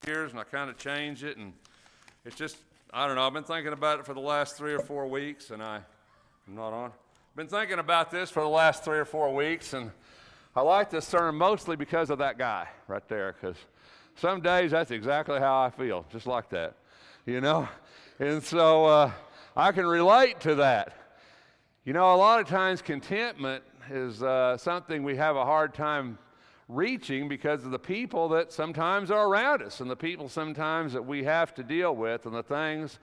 years, and I kind of change it, and it's just, I don't know, I've been thinking about it for the last 3 or 4 weeks, and I'm not on. Been thinking about this for the last 3 or 4 weeks, and I like this sermon mostly because of that guy right there, because some days that's exactly how I feel, just like that, you know? And so I can relate to that. You know, a lot of times contentment is something we have a hard time reaching because of the people that sometimes are around us and the people sometimes that we have to deal with and the things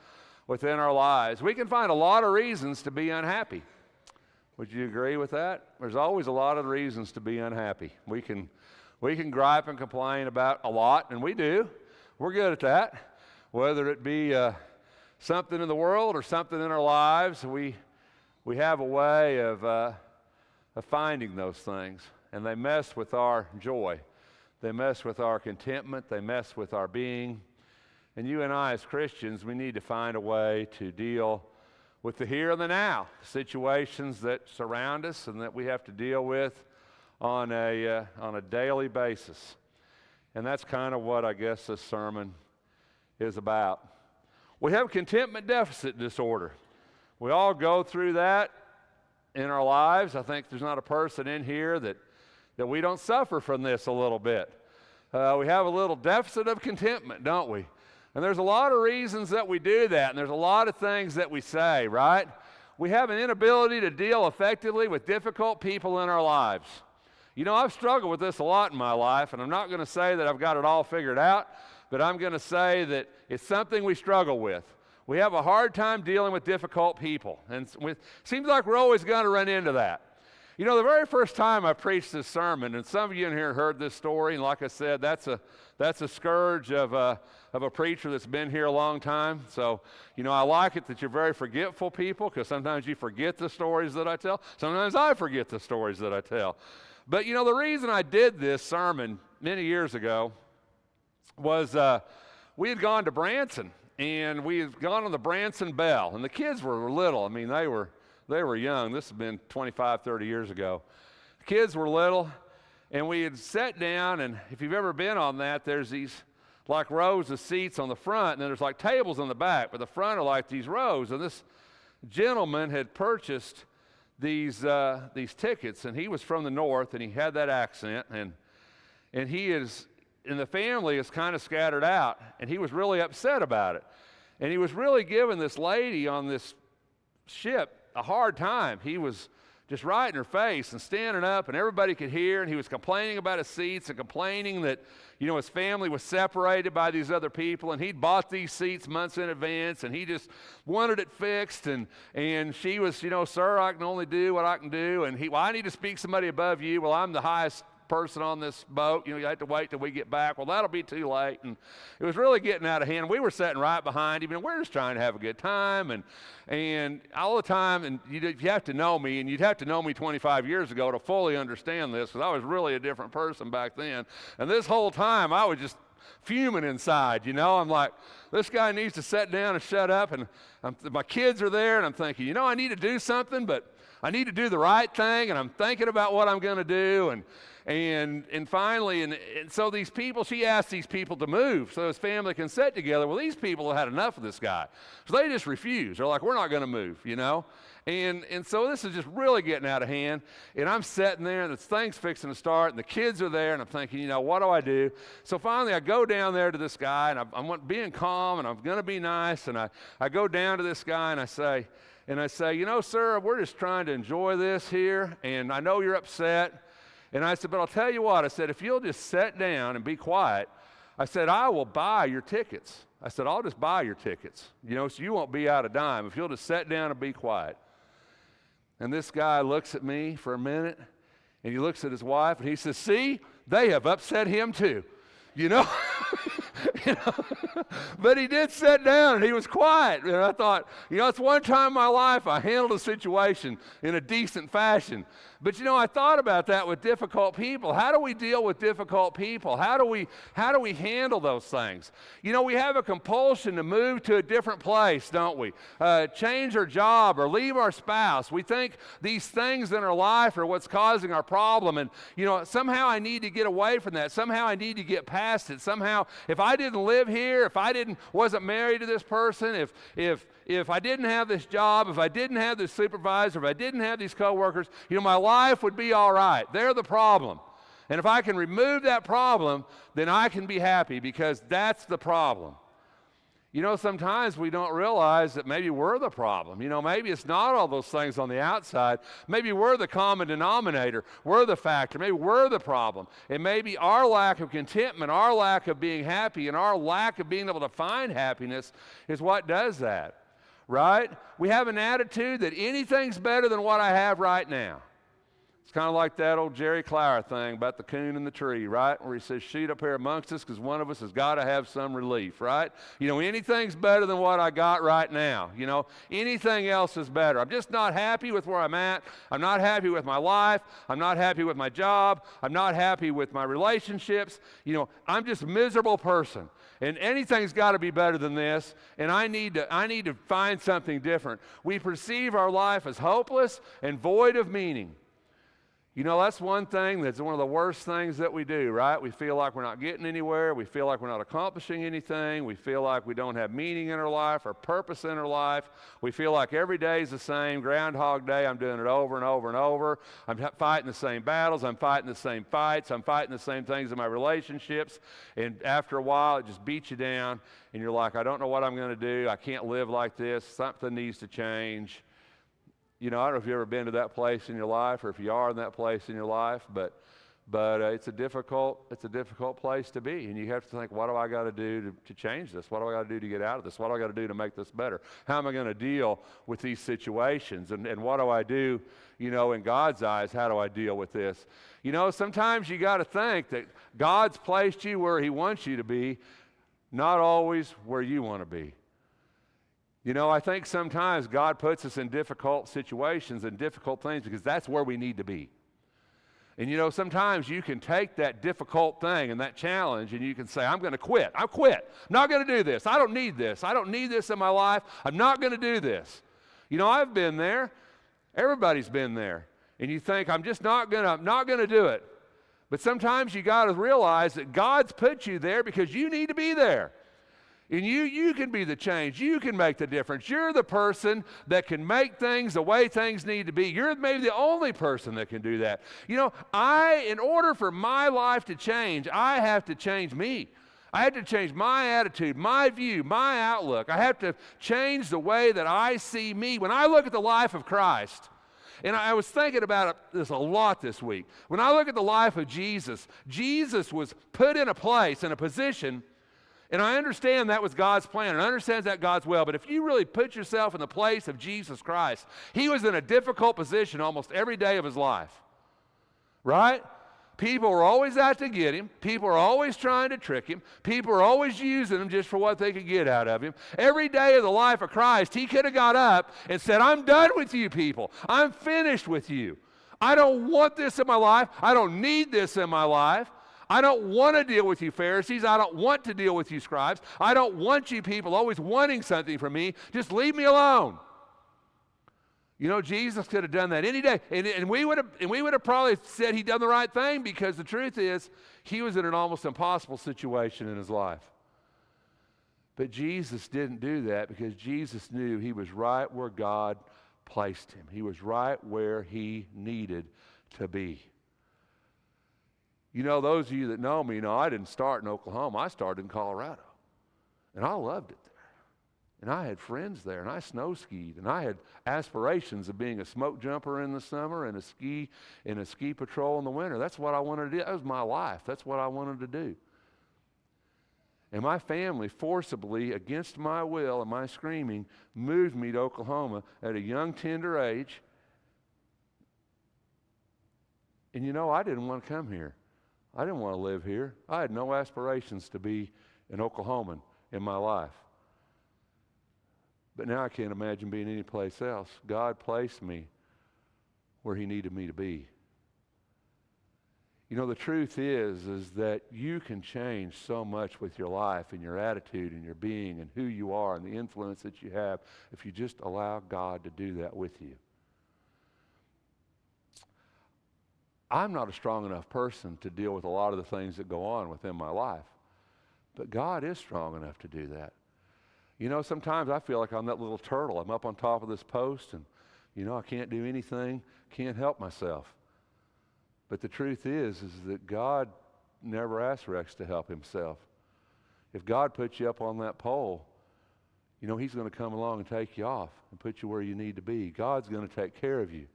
within our lives. We can find a lot of reasons to be unhappy. Would you agree with that? There's always a lot of reasons to be unhappy. We can gripe and complain about a lot, and we do. We're good at that. Whether it be something in the world or something in our lives, we have a way of finding those things. And they mess with our joy. They mess with our contentment. They mess with our being. And you and I as Christians, we need to find a way to deal with the here and the now, situations that surround us and that we have to deal with on a daily basis. And that's kind of what I guess this sermon is about. We have contentment deficit disorder. We all go through that in our lives. I think there's not a person in here that we don't suffer from this a little bit. We have a little deficit of contentment, don't we? And there's a lot of reasons that we do that, and there's a lot of things that we say, right? We have an inability to deal effectively with difficult people in our lives. You know, I've struggled with this a lot in my life, and I'm not going to say that I've got it all figured out, but I'm going to say that it's something we struggle with. We have a hard time dealing with difficult people, and it seems like we're always going to run into that. You know, the very first time I preached this sermon, and some of you in here heard this story, and like I said, that's a scourge of a preacher that's been here a long time. So, you know, I like it that you're very forgetful people, because sometimes you forget the stories that I tell. Sometimes I forget the stories that I tell. But, you know, the reason I did this sermon many years ago was we had gone to Branson, and we had gone on the Branson Bell, and the kids were little. I mean, they were young. This has been 25, 30 years ago. The kids were little, and we had sat down, and if you've ever been on that, there's these like rows of seats on the front, and then there's like tables on the back, but the front are like these rows. And this gentleman had purchased these tickets, and he was from the north, and he had that accent, and the family is kind of scattered out, and he was really upset about it. And he was really giving this lady on this ship a hard time. He was just right in her face and standing up, and everybody could hear, and he was complaining about his seats and complaining that, you know, his family was separated by these other people, and he'd bought these seats months in advance, and he just wanted it fixed, and she was, you know, sir, I can only do what I can do, and well, I need to speak somebody above you. Well, I'm the highest person on this boat, you know, you have to wait till we get back. Well, that'll be too late. And it was really getting out of hand. We were sitting right behind him, and we're just trying to have a good time, and all the time, and you have to know me, and you'd have to know me 25 years ago to fully understand this, because I was really a different person back then. And this whole time I was just fuming inside, you know. I'm like, this guy needs to sit down and shut up, and my kids are there, and I'm thinking, you know, I need to do something, but I need to do the right thing, and I'm thinking about what I'm going to do, and finally, and so these people, she asked these people to move so his family can sit together. Well, these people had enough of this guy, so they just refused. They're like, we're not going to move, you know. And so this is just really getting out of hand, and I'm sitting there, and the thing's fixing to start, and the kids are there, and I'm thinking, you know, what do I do? So finally, I go down there to this guy, and I'm being calm, and I'm going to be nice, and I go down to this guy, and I say, you know, sir, we're just trying to enjoy this here, and I know you're upset. And I said, but I'll tell you what, I said, if you'll just sit down and be quiet, I said, I will buy your tickets. I said, I'll just buy your tickets, you know, so you won't be out a dime if you'll just sit down and be quiet. And this guy looks at me for a minute, and he looks at his wife, and he says, see, they have upset him too, you know. You know? But he did sit down, and he was quiet. And I thought, you know, it's one time in my life I handled a situation in a decent fashion. But, you know, I thought about that with difficult people. How do we deal with difficult people? How do we handle those things? You know, we have a compulsion to move to a different place, don't we? Change our job or leave our spouse. We think these things in our life are what's causing our problem. And, you know, somehow I need to get away from that. Somehow I need to get past it. Somehow, if I didn't live here, if I wasn't married to this person, if I didn't have this job, if I didn't have this supervisor, if I didn't have these coworkers, my life would be all right. They're the problem. And if I can remove that problem, then I can be happy, because that's the problem. Sometimes we don't realize that maybe we're the problem. Maybe it's not all those things on the outside. Maybe we're the common denominator. We're the factor. Maybe we're the problem. And maybe our lack of contentment, our lack of being happy, and our lack of being able to find happiness is what does that, right? We have an attitude that anything's better than what I have right now. It's kind of like that old Jerry Clower thing about the coon and the tree, right? Where he says, shoot up here amongst us, because one of us has got to have some relief, right? Anything's better than what I got right now. Anything else is better. I'm just not happy with where I'm at. I'm not happy with my life. I'm not happy with my job. I'm not happy with my relationships. I'm just a miserable person. And anything's got to be better than this, and I need to find something different. We perceive our life as hopeless and void of meaning. That's one thing that's one of the worst things that we do, right? We feel like we're not getting anywhere. We feel like we're not accomplishing anything. We feel like we don't have meaning in our life or purpose in our life. We feel like every day is the same. Groundhog Day, I'm doing it over and over and over. I'm fighting the same battles. I'm fighting the same fights. I'm fighting the same things in my relationships. And after a while, it just beats you down. And you're like, I don't know what I'm going to do. I can't live like this. Something needs to change. I don't know if you've ever been to that place in your life, or if you are in that place in your life, but it's a difficult place to be, and you have to think, what do I got to do to change this? What do I got to do to get out of this? What do I got to do to make this better? How am I going to deal with these situations? And what do I do, in God's eyes? How do I deal with this? Sometimes you got to think that God's placed you where He wants you to be, not always where you want to be. I think sometimes God puts us in difficult situations and difficult things because that's where we need to be. And sometimes you can take that difficult thing and that challenge and you can say, I'm going to quit. I quit. I'm not going to do this. I don't need this. I don't need this in my life. I'm not going to do this. I've been there. Everybody's been there. And you think, I'm not going to do it. But sometimes you got to realize that God's put you there because you need to be there. And you can be the change. You can make the difference. You're the person that can make things the way things need to be. You're maybe the only person that can do that. In order for my life to change, I have to change me. I have to change my attitude, my view, my outlook. I have to change the way that I see me. When I look at the life of Christ, and I was thinking about this a lot this week. When I look at the life of Jesus, Jesus was put in a place, in a position. And I understand that was God's plan, and I understand that God's will, but if you really put yourself in the place of Jesus Christ, He was in a difficult position almost every day of His life, right? People were always out to get Him. People were always trying to trick Him. People were always using Him just for what they could get out of Him. Every day of the life of Christ, He could have got up and said, I'm done with you people. I'm finished with you. I don't want this in my life. I don't need this in my life. I don't want to deal with you Pharisees. I don't want to deal with you scribes. I don't want you people always wanting something from me. Just leave me alone. Jesus could have done that any day. And we would have probably said He'd done the right thing, because the truth is He was in an almost impossible situation in His life. But Jesus didn't do that, because Jesus knew He was right where God placed Him. He was right where He needed to be. Those of you that know me, I didn't start in Oklahoma. I started in Colorado. And I loved it there. And I had friends there, and I snow skied, and I had aspirations of being a smoke jumper in the summer and a ski patrol in the winter. That's what I wanted to do. That was my life. That's what I wanted to do. And my family forcibly, against my will and my screaming, moved me to Oklahoma at a young, tender age. And I didn't want to come here. I didn't want to live here. I had no aspirations to be an Oklahoman in my life. But now I can't imagine being any place else. God placed me where He needed me to be. The truth is that you can change so much with your life and your attitude and your being and who you are and the influence that you have if you just allow God to do that with you. I'm not a strong enough person to deal with a lot of the things that go on within my life. But God is strong enough to do that. You know, sometimes I feel like I'm that little turtle. I'm up on top of this post and, you know, I can't do anything, can't help myself. But the truth is that God never asked Rex to help himself. If God puts you up on that pole, you know, he's going to come along and take you off and put you where you need to be. God's going to take care of you.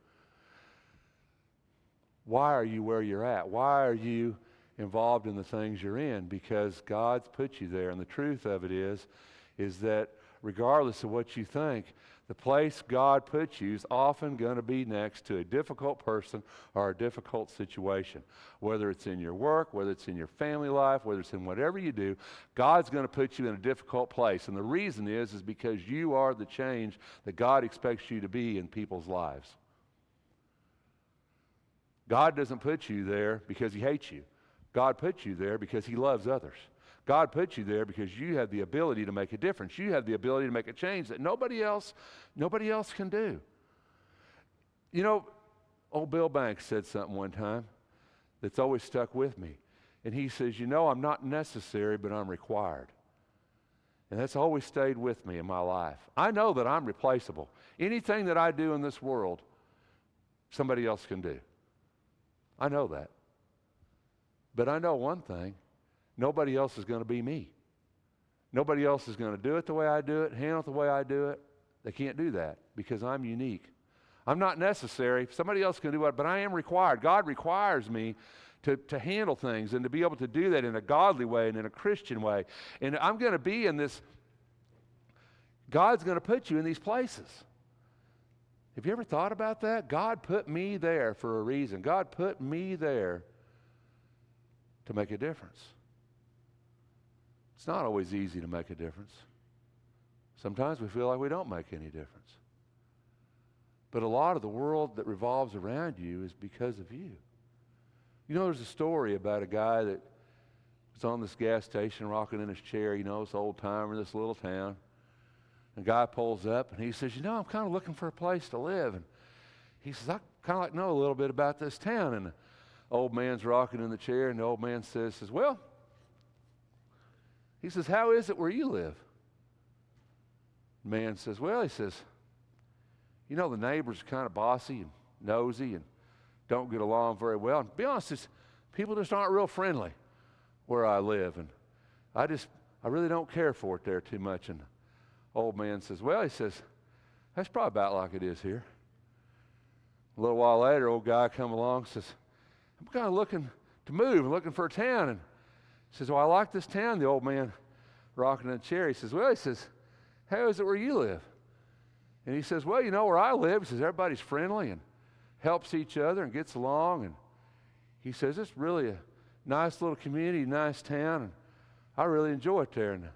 Why are you where you're at? Why are you involved in the things you're in? Because God's put you there. And the truth of it is that regardless of what you think, the place God puts you is often going to be next to a difficult person or a difficult situation. Whether it's in your work, whether it's in your family life, whether it's in whatever you do, God's going to put you in a difficult place. And the reason is because you are the change that God expects you to be in people's lives. God doesn't put you there because he hates you. God puts you there because he loves others. God put you there because you have the ability to make a difference. You have the ability to make a change that nobody else can do. You know, old Bill Banks said something one time that's always stuck with me. And he says, you know, I'm not necessary, but I'm required. And that's always stayed with me in my life. I know that I'm replaceable. Anything that I do in this world, somebody else can do. I know that. But I know one thing. Nobody else is going to be me. Nobody else is going to do it the way I do it, handle it the way I do it. They can't do that because I'm unique. I'm not necessary. Somebody else can do it, but I am required. God requires me to handle things and to be able to do that in a godly way and in a Christian way. And I'm going to be in this, God's going to put you in these places. Have you ever thought about that? God put me there for a reason. God put me there to make a difference. It's not always easy to make a difference. Sometimes we feel like we don't make any difference. But a lot of the world that revolves around you is because of you. You know, there's a story about a guy that was on this gas station rocking in his chair, you know, this old timer in this little town. And a guy pulls up and he says, you know, I'm kind of looking for a place to live. And he says, I kind of like to know a little bit about this town. And the old man's rocking in the chair and the old man says, well, he says, how is it where you live? The man says, well, he says, you know, the neighbors are kind of bossy and nosy and don't get along very well. And to be honest, people just aren't real friendly where I live. And I really don't care for it there too much. And the old man says, well, he says, that's probably about like it is here. A little while later, old guy come along and says, I'm kind of looking to move, looking for a town. And he says, well, I like this town. The old man rocking in a chair, he says, well, he says, how is it where you live? And he says, well, you know, where I live, he says, everybody's friendly and helps each other and gets along. And he says, it's really a nice little community, nice town, and I really enjoy it there. And the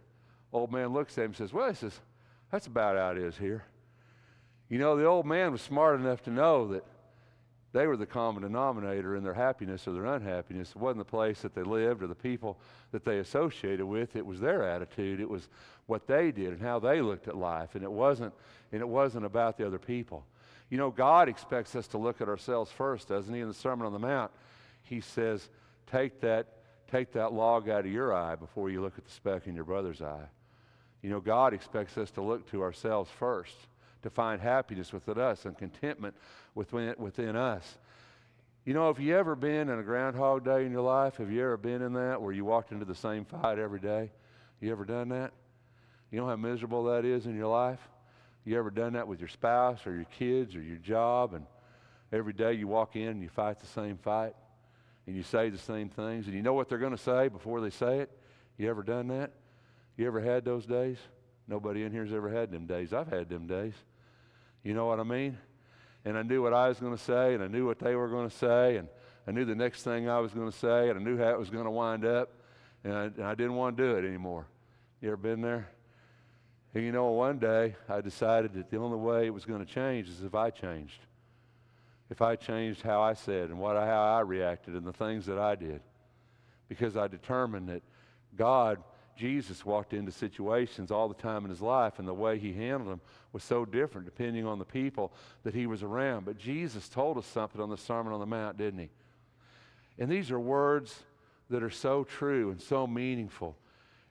old man looks at him and says, well, he says, that's about how it is here. You know, the old man was smart enough to know that they were the common denominator in their happiness or their unhappiness. It wasn't the place that they lived or the people that they associated with. It was their attitude. It was what they did and how they looked at life. And it wasn't about the other people. You know, God expects us to look at ourselves first, doesn't he? In the Sermon on the Mount, he says, take that log out of your eye before you look at the speck in your brother's eye. You know, God expects us to look to ourselves first, to find happiness within us and contentment within us. You know, have you ever been in a Groundhog Day in your life? Have you ever been in that where you walked into the same fight every day? You ever done that? You know how miserable that is in your life? You ever done that with your spouse or your kids or your job, and every day you walk in and you fight the same fight and you say the same things and you know what they're going to say before they say it? You ever done that? You ever had those days? Nobody in here's ever had them days. I've had them days. You know what I mean? And I knew what I was going to say, and I knew what they were going to say, and I knew the next thing I was going to say, and I knew how it was going to wind up, and I didn't want to do it anymore. You ever been there? And you know, one day I decided that the only way it was going to change is if I changed. If I changed how I said and how I reacted and the things that I did. Because I determined that Jesus walked into situations all the time in his life, and the way he handled them was so different depending on the people that he was around. But Jesus told us something on the Sermon on the Mount, didn't he? And these are words that are so true and so meaningful.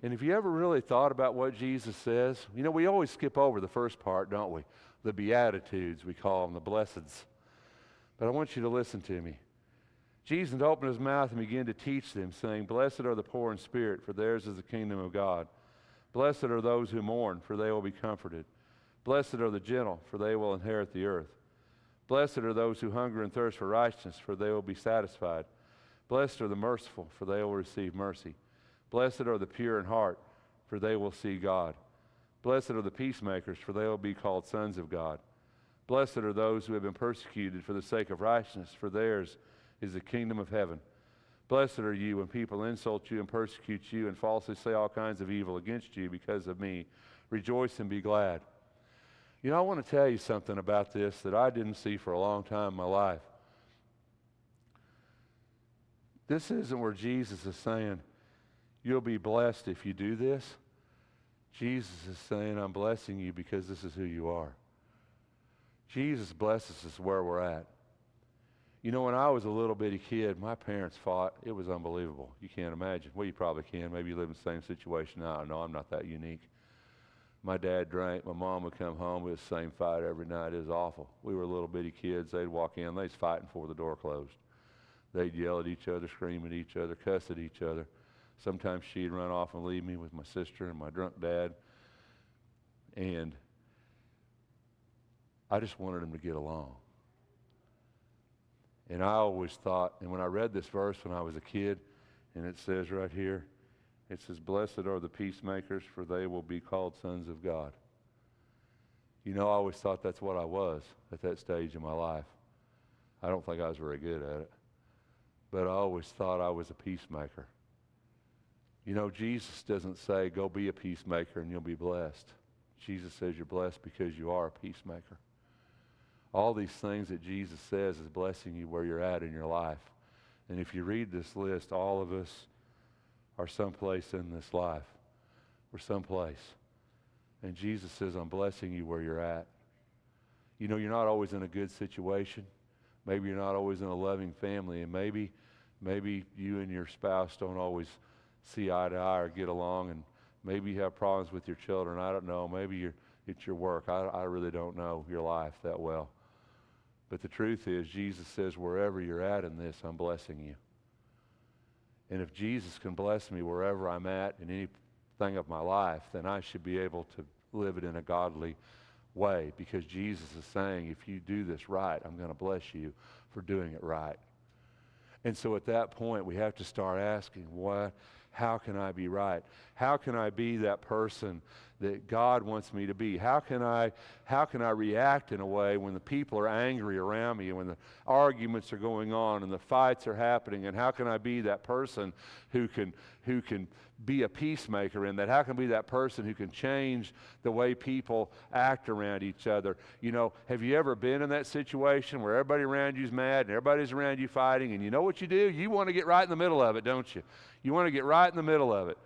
And have you ever really thought about what Jesus says? You know, we always skip over the first part, don't we? The Beatitudes, we call them, the blesseds. But I want you to listen to me. Jesus opened his mouth and began to teach them, saying, "Blessed are the poor in spirit, for theirs is the kingdom of God. Blessed are those who mourn, for they will be comforted. Blessed are the gentle, for they will inherit the earth. Blessed are those who hunger and thirst for righteousness, for they will be satisfied. Blessed are the merciful, for they will receive mercy. Blessed are the pure in heart, for they will see God. Blessed are the peacemakers, for they will be called sons of God. Blessed are those who have been persecuted for the sake of righteousness, for theirs is the kingdom of heaven. Blessed are you when people insult you and persecute you and falsely say all kinds of evil against you because of me. Rejoice and be glad." You know, I want to tell you something about this that I didn't see for a long time in my life. This isn't where Jesus is saying, "You'll be blessed if you do this." Jesus is saying, "I'm blessing you because this is who you are." Jesus blesses us where we're at. You know, when I was a little bitty kid, my parents fought. It was unbelievable. You can't imagine. Well, you probably can. Maybe you live in the same situation. I don't know. I'm not that unique. My dad drank. My mom would come home. It was the same fight every night. It was awful. We were little bitty kids. They'd walk in. They was fighting before the door closed. They'd yell at each other, scream at each other, cuss at each other. Sometimes she'd run off and leave me with my sister and my drunk dad. And I just wanted them to get along. And I always thought, and when I read this verse when I was a kid, and it says right here, it says, "Blessed are the peacemakers, for they will be called sons of God." You know, I always thought that's what I was at that stage in my life. I don't think I was very good at it. But I always thought I was a peacemaker. You know, Jesus doesn't say, "Go be a peacemaker and you'll be blessed." Jesus says you're blessed because you are a peacemaker. All these things that Jesus says is blessing you where you're at in your life. And if you read this list, all of us are someplace in this life. We're someplace. And Jesus says, "I'm blessing you where you're at." You know, you're not always in a good situation. Maybe you're not always in a loving family. And maybe you and your spouse don't always see eye to eye or get along. And maybe you have problems with your children. I don't know. Maybe it's your work. I really don't know your life that well. But the truth is, Jesus says, wherever you're at in this, I'm blessing you. And if Jesus can bless me wherever I'm at in anything of my life, then I should be able to live it in a godly way, because Jesus is saying, if you do this right, I'm going to bless you for doing it right. And so at that point, we have to start asking, how can I be right? How can I be that person that God wants me to be? How can I react in a way when the people are angry around me and when the arguments are going on and the fights are happening? And how can I be that person who can be a peacemaker in that? How can I be that person who can change the way people act around each other? You know, have you ever been in that situation where everybody around you is mad and everybody's around you fighting, and you know what you do? You want to get right in the middle of it, don't you? You want to get right in the middle of it.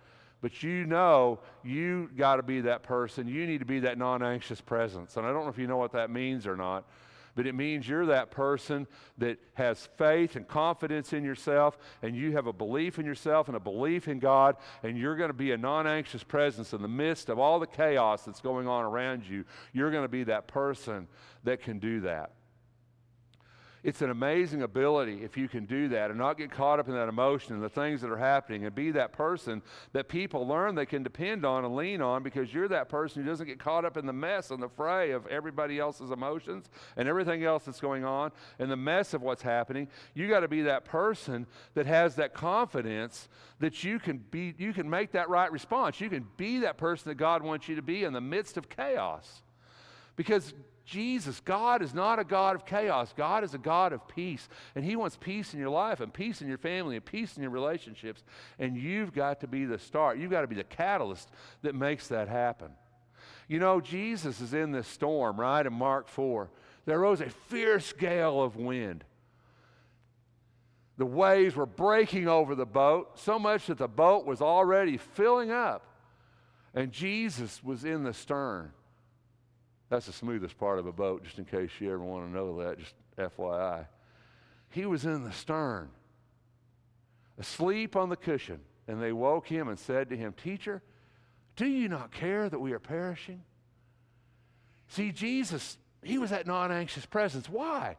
But you know you got to be that person. You need to be that non-anxious presence. And I don't know if you know what that means or not, but it means you're that person that has faith and confidence in yourself, and you have a belief in yourself and a belief in God, and you're going to be a non-anxious presence in the midst of all the chaos that's going on around you. You're going to be that person that can do that. It's an amazing ability if you can do that and not get caught up in that emotion and the things that are happening, and be that person that people learn they can depend on and lean on, because you're that person who doesn't get caught up in the mess and the fray of everybody else's emotions and everything else that's going on and the mess of what's happening. You got to be that person that has that confidence that you can make that right response. You can be that person that God wants you to be in the midst of chaos. Because God is not a God of chaos. God is a God of peace. And He wants peace in your life and peace in your family and peace in your relationships. And you've got to be the start. You've got to be the catalyst that makes that happen. You know, Jesus is in this storm, right? In Mark 4, there arose a fierce gale of wind. The waves were breaking over the boat, so much that the boat was already filling up. And Jesus was in the stern. That's the smoothest part of a boat, just in case you ever want to know that, just FYI. He was in the stern, asleep on the cushion. And they woke him and said to him, Teacher, do you not care that we are perishing? See, Jesus, he was that non-anxious presence. Why?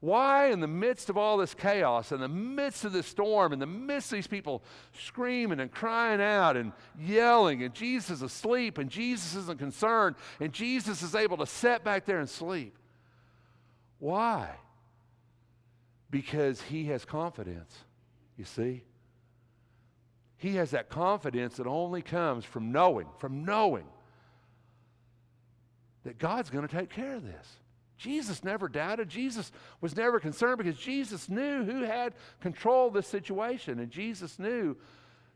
Why in the midst of all this chaos, in the midst of this storm, in the midst of these people screaming and crying out and yelling, and Jesus is asleep, and Jesus isn't concerned, and Jesus is able to sit back there and sleep? Why? Because he has confidence, you see? He has that confidence that only comes from knowing that God's going to take care of this. Jesus never doubted. Jesus was never concerned because Jesus knew who had control of this situation, and Jesus knew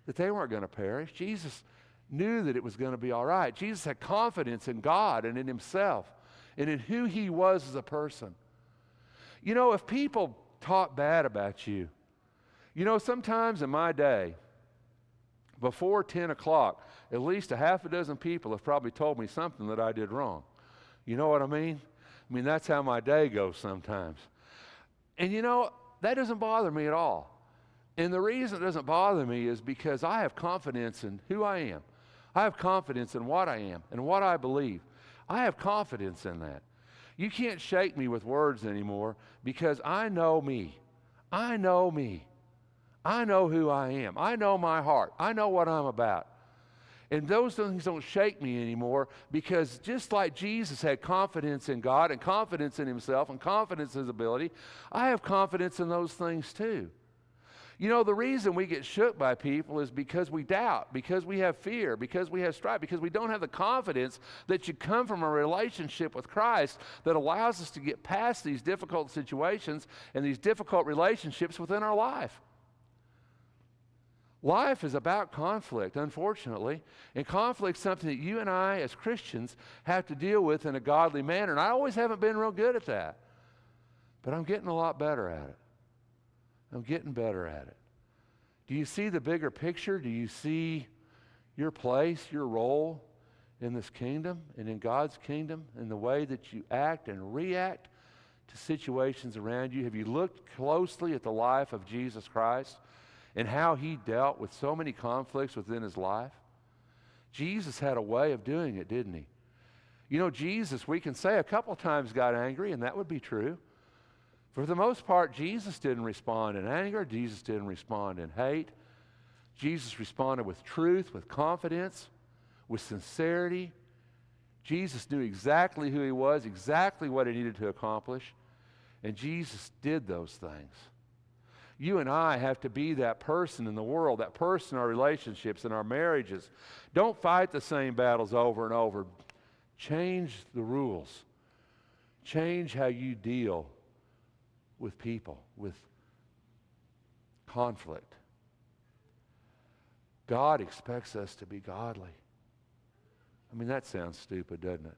that they weren't going to perish. Jesus knew that it was going to be all right. Jesus had confidence in God and in himself and in who he was as a person. You know, if people talk bad about you, you know, sometimes in my day, before 10 o'clock, at least a half a dozen people have probably told me something that I did wrong. You know what I mean? I mean, that's how my day goes sometimes. And you know, that doesn't bother me at all. And the reason it doesn't bother me is because I have confidence in who I am. I have confidence in what I am and what I believe. I have confidence in that. You can't shake me with words anymore because I know me. I know me. I know who I am. I know my heart. I know what I'm about. And those things don't shake me anymore because just like Jesus had confidence in God and confidence in himself and confidence in his ability, I have confidence in those things too. You know, the reason we get shook by people is because we doubt, because we have fear, because we have strife, because we don't have the confidence that should come from a relationship with Christ that allows us to get past these difficult situations and these difficult relationships within our life. Life is about conflict, unfortunately, and conflict is something that you and I as Christians have to deal with in a godly manner, and I always haven't been real good at that, but I'm getting a lot better at it. I'm getting better at it. Do you see the bigger picture? Do you see your place, your role in this kingdom and in God's kingdom and the way that you act and react to situations around you? Have you looked closely at the life of Jesus Christ and how he dealt with so many conflicts within his life? Jesus had a way of doing it, didn't he? You know, Jesus, we can say a couple times got angry, and that would be true. For the most part, Jesus didn't respond in anger. Jesus didn't respond in hate. Jesus responded with truth, with confidence, with sincerity. Jesus knew exactly who he was, exactly what he needed to accomplish, and Jesus did those things. You and I have to be that person in the world, that person in our relationships, in our marriages. Don't fight the same battles over and over. Change the rules. Change how you deal with people, with conflict. God expects us to be godly. I mean, that sounds stupid, doesn't it?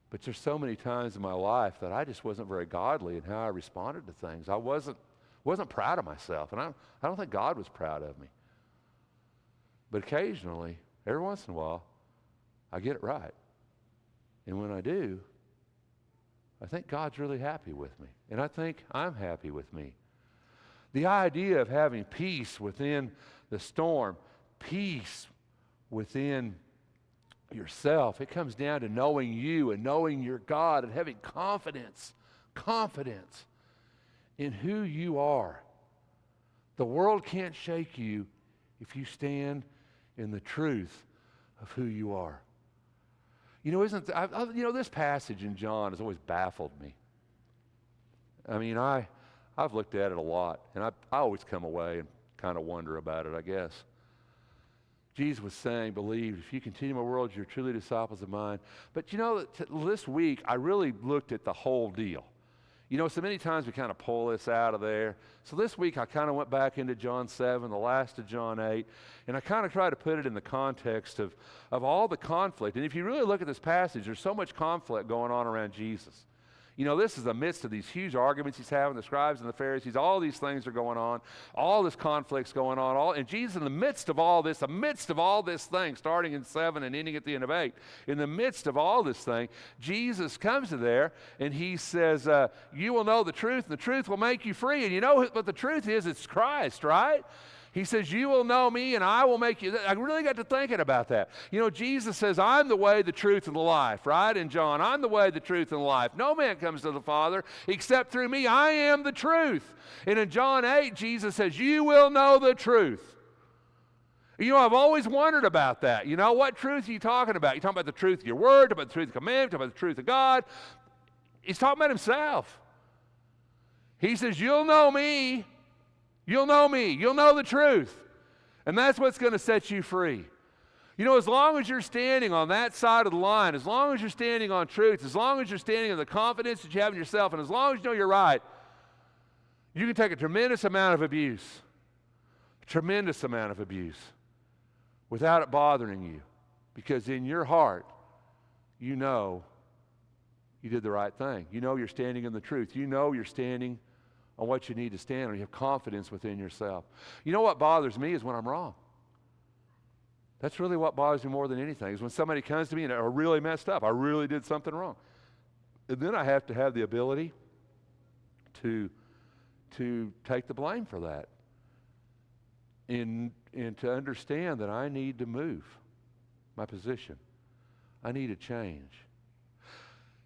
But there's so many times in my life that I just wasn't very godly in how I responded to things. I wasn't proud of myself, and I don't think God was proud of me. But occasionally, every once in a while, I get it right. And when I do, I think God's really happy with me, and I think I'm happy with me. The idea of having peace within the storm, peace within yourself, it comes down to knowing you and knowing your God and having confidence in who you are. The world can't shake you if you stand in the truth of who you are. You know, this passage in John has always baffled me. I mean, I've looked at it a lot, and I always come away and kind of wonder about it, I guess. Jesus was saying, believe, if you continue my words, you're truly disciples of mine. But you know, this week, I really looked at the whole deal. You know, so many times we kind of pull this out of there. So this week I kind of went back into John 7, the last of John 8, and I kind of tried to put it in the context of all the conflict. And if you really look at this passage, there's so much conflict going on around Jesus. You know, this is the midst of these huge arguments he's having, the scribes and the Pharisees. All these things are going on. All this conflict's going on. And Jesus, in the midst of all this thing, starting in 7 and ending at the end of 8, in the midst of all this thing, Jesus comes to there and he says, you will know the truth, and the truth will make you free. And you know what the truth is? It's Christ, right? He says, you will know me and I will make you. I really got to thinking about that. You know, Jesus says, I'm the way, the truth, and the life, right? In John, I'm the way, the truth, and the life. No man comes to the Father except through me. I am the truth. And in John 8, Jesus says, you will know the truth. You know, I've always wondered about that. You know, what truth are you talking about? You're talking about the truth of your word, talking about the truth of the commandment, talking about the truth of God. He's talking about himself. He says, you'll know me. You'll know me. You'll know the truth. And that's what's going to set you free. You know, as long as you're standing on that side of the line, as long as you're standing on truth, as long as you're standing in the confidence that you have in yourself, and as long as you know you're right, you can take a tremendous amount of abuse. A tremendous amount of abuse. Without it bothering you. Because in your heart, you know you did the right thing. You know you're standing in the truth. You know you're standing on what you need to stand on. You have confidence within yourself. You know what bothers me is when I'm wrong. That's really what bothers me more than anything, is when somebody comes to me and I really messed up. I really did something wrong. And then I have to have the ability to take the blame for that. And to understand that I need to move my position. I need to change.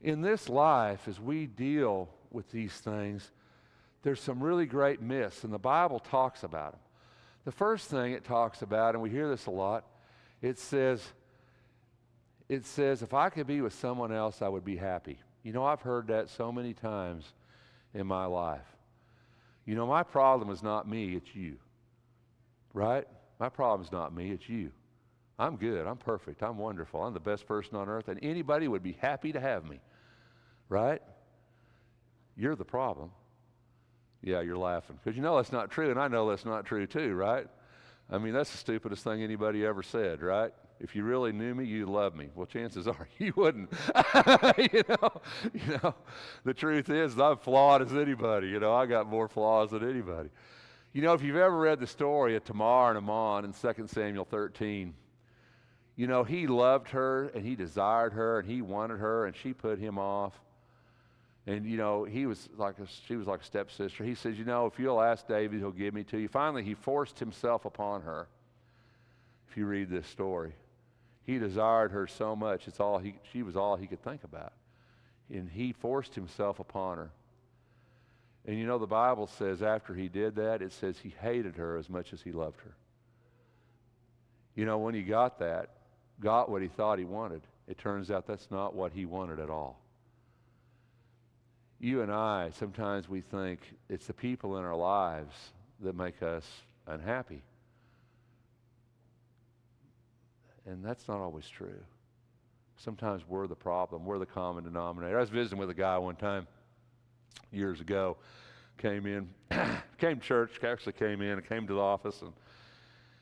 In this life, as we deal with these things, there's some really great myths, and the Bible talks about them. The first thing it talks about, and we hear this a lot, it says, if I could be with someone else, I would be happy. You know, I've heard that so many times in my life. You know, my problem is not me, it's you. Right? My problem is not me, it's you. I'm good, I'm perfect, I'm wonderful, I'm the best person on earth, and anybody would be happy to have me. Right? You're the problem. Yeah, you're laughing. Because you know that's not true, and I know that's not true too, right? I mean, that's the stupidest thing anybody ever said, right? If you really knew me, you'd love me. Well, chances are you wouldn't. you know, the truth is I'm flawed as anybody. You know, I got more flaws than anybody. You know, if you've ever read the story of Tamar and Amnon in 2 Samuel 13, you know, he loved her and he desired her and he wanted her and she put him off. And, you know, she was like a stepsister. He says, you know, if you'll ask David, he'll give me to you. Finally, he forced himself upon her. If you read this story, he desired her so much, she was all he could think about. And he forced himself upon her. And you know, the Bible says after he did that, it says he hated her as much as he loved her. You know, when he got what he thought he wanted, it turns out that's not what he wanted at all. You and I, sometimes we think it's the people in our lives that make us unhappy. And that's not always true. Sometimes we're the problem. We're the common denominator. I was visiting with a guy one time years ago. Came to church, actually came to the office, and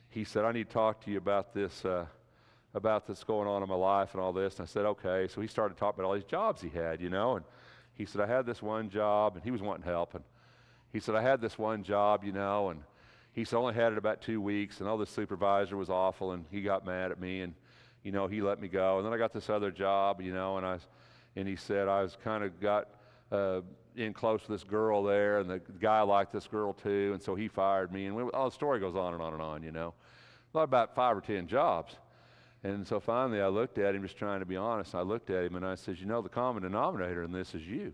he said, I need to talk to you about this going on in my life and all this. And I said, okay. So he started talking about all these jobs he had, you know, and he said, I had this one job, and he was wanting help. And he said, I had this one job, you know, and he said, I only had it about 2 weeks, and the supervisor was awful, and he got mad at me, and, you know, he let me go. And then I got this other job, you know, and he said, I was kind of got in close with this girl there, and the guy liked this girl too, and so he fired me. And the story goes on and on and on, you know. About 5 or 10 jobs. And so finally I looked at him, just trying to be honest. I looked at him and I said, you know, the common denominator in this is you.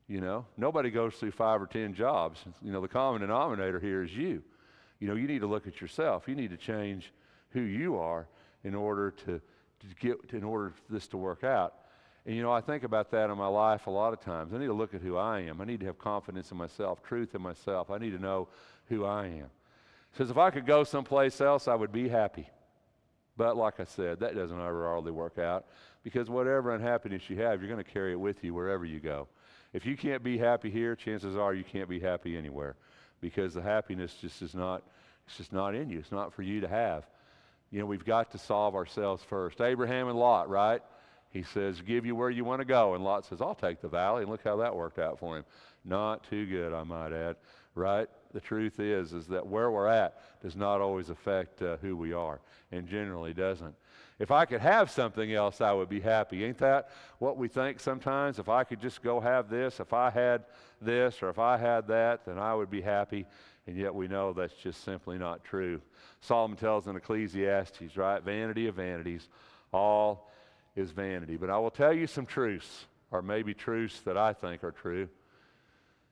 You know, nobody goes through 5 or 10 jobs. You know, the common denominator here is you. You know, you need to look at yourself. You need to change who you are in order for this to work out. And you know, I think about that in my life a lot of times. I need to look at who I am. I need to have confidence in myself, truth in myself. I need to know who I am. It says if I could go someplace else, I would be happy. But like I said, that doesn't ever hardly work out, because whatever unhappiness you have, you're going to carry it with you wherever you go. If you can't be happy here, chances are you can't be happy anywhere, because the happiness just is not in you. It's not for you to have. You know, we've got to solve ourselves first. Abraham and Lot, right? He says, give you where you want to go. And Lot says, I'll take the valley. And look how that worked out for him. Not too good, I might add, right? The truth is that where we're at does not always affect who we are, and generally doesn't. If I could have something else, I would be happy. Ain't that what we think sometimes? If I could just go have this, if I had this, or if I had that, then I would be happy. And yet we know that's just simply not true. Solomon tells in Ecclesiastes, right? Vanity of vanities, all is vanity. But I will tell you some truths, or maybe truths that I think are true.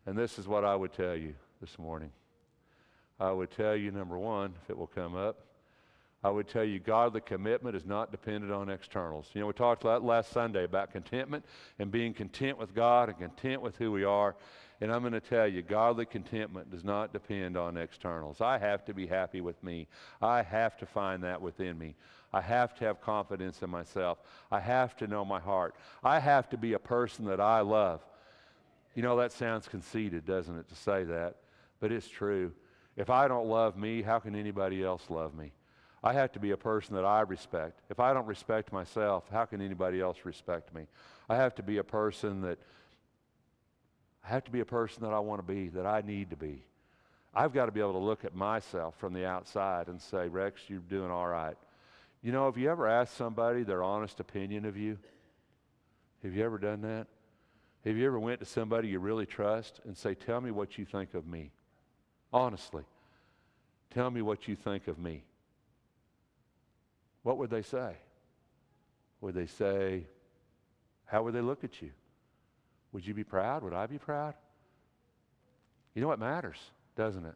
And this is what I would tell you this morning. I would tell you, number one, if it will come up, I would tell you godly commitment is not dependent on externals. You know, we talked last Sunday about contentment and being content with God and content with who we are. And I'm going to tell you, godly contentment does not depend on externals. I have to be happy with me. I have to find that within me. I have to have confidence in myself. I have to know my heart. I have to be a person that I love. You know, that sounds conceited, doesn't it, to say that? But it's true. If I don't love me, how can anybody else love me? I have to be a person that I respect. If I don't respect myself, how can anybody else respect me? I have to be a person that I want to be, that I need to be. I've got to be able to look at myself from the outside and say, Rex, you're doing all right. You know, have you ever asked somebody their honest opinion of you? Have you ever done that? Have you ever went to somebody you really trust and say, tell me what you think of me? Honestly, tell me what you think of me. What would they say? Would they say, how would they look at you? Would you be proud? Would I be proud? You know, it matters, doesn't it?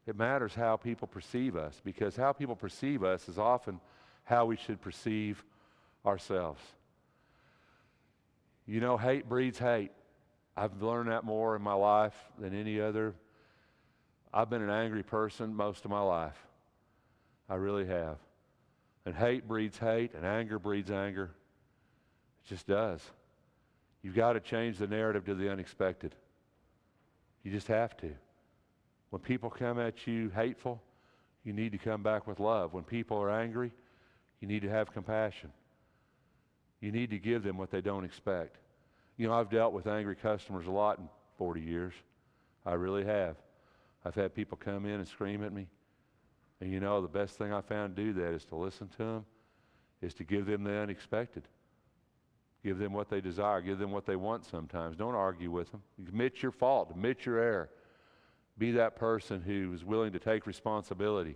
It matters how people perceive us, because how people perceive us is often how we should perceive ourselves. You know, hate breeds hate. I've learned that more in my life than any other. I've been an angry person most of my life. I really have. And hate breeds hate, and anger breeds anger. It just does. You've got to change the narrative to the unexpected. You just have to. When people come at you hateful, you need to come back with love. When people are angry, you need to have compassion. You need to give them what they don't expect. You know, I've dealt with angry customers a lot in 40 years. I really have. I've had people come in and scream at me. And you know, the best thing I found to do that is to listen to them, is to give them the unexpected. Give them what they desire. Give them what they want sometimes. Don't argue with them. Admit your fault. Admit your error. Be that person who is willing to take responsibility.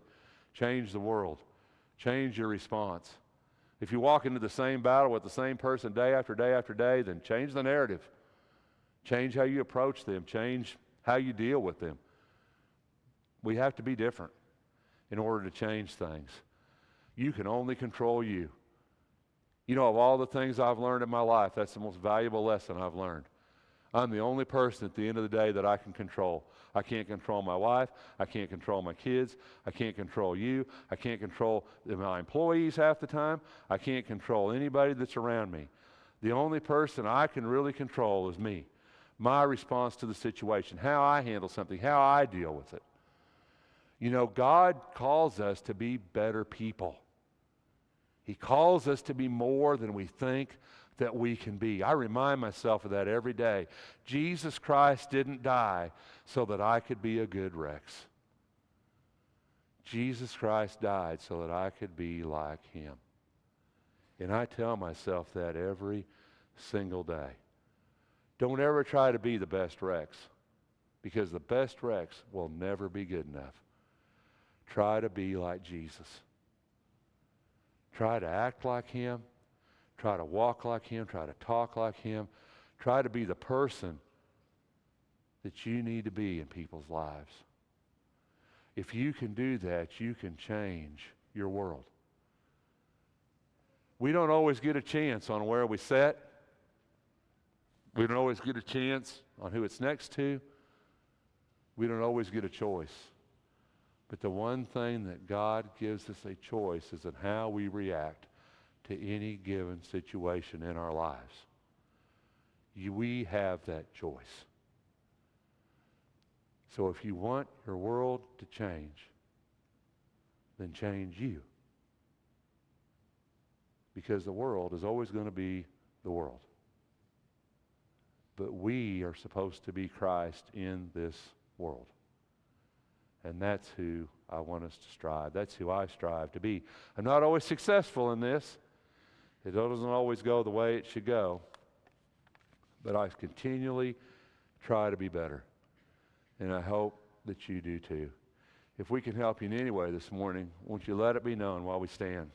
Change the world. Change your response. If you walk into the same battle with the same person day after day after day, then change the narrative. Change how you approach them. Change how you deal with them. We have to be different in order to change things. You can only control you. You know, of all the things I've learned in my life, that's the most valuable lesson I've learned. I'm the only person at the end of the day that I can control. I can't control my wife. I can't control my kids. I can't control you. I can't control my employees half the time. I can't control anybody that's around me. The only person I can really control is me. My response to the situation, how I handle something, how I deal with it. You know, God calls us to be better people. He calls us to be more than we think that we can be. I remind myself of that every day. Jesus Christ didn't die so that I could be a good Rex. Jesus Christ died so that I could be like him. And I tell myself that every single day. Don't ever try to be the best Rex, because the best Rex will never be good enough. Try to be like Jesus. Try to act like him. Try to walk like him. Try to talk like him. Try to be the person that you need to be in people's lives. If you can do that, you can change your world. We don't always get a chance on where we sit. We don't always get a chance on who it's next to. We don't always get a choice. But the one thing that God gives us a choice is in how we react to any given situation in our lives. We have that choice. So if you want your world to change, then change you. Because the world is always going to be the world. but we are supposed to be Christ in this world. And that's who I want us to strive. That's who I strive to be. I'm not always successful in this. It doesn't always go the way it should go. But I continually try to be better. And I hope that you do too. If we can help you in any way this morning, won't you let it be known while we stand?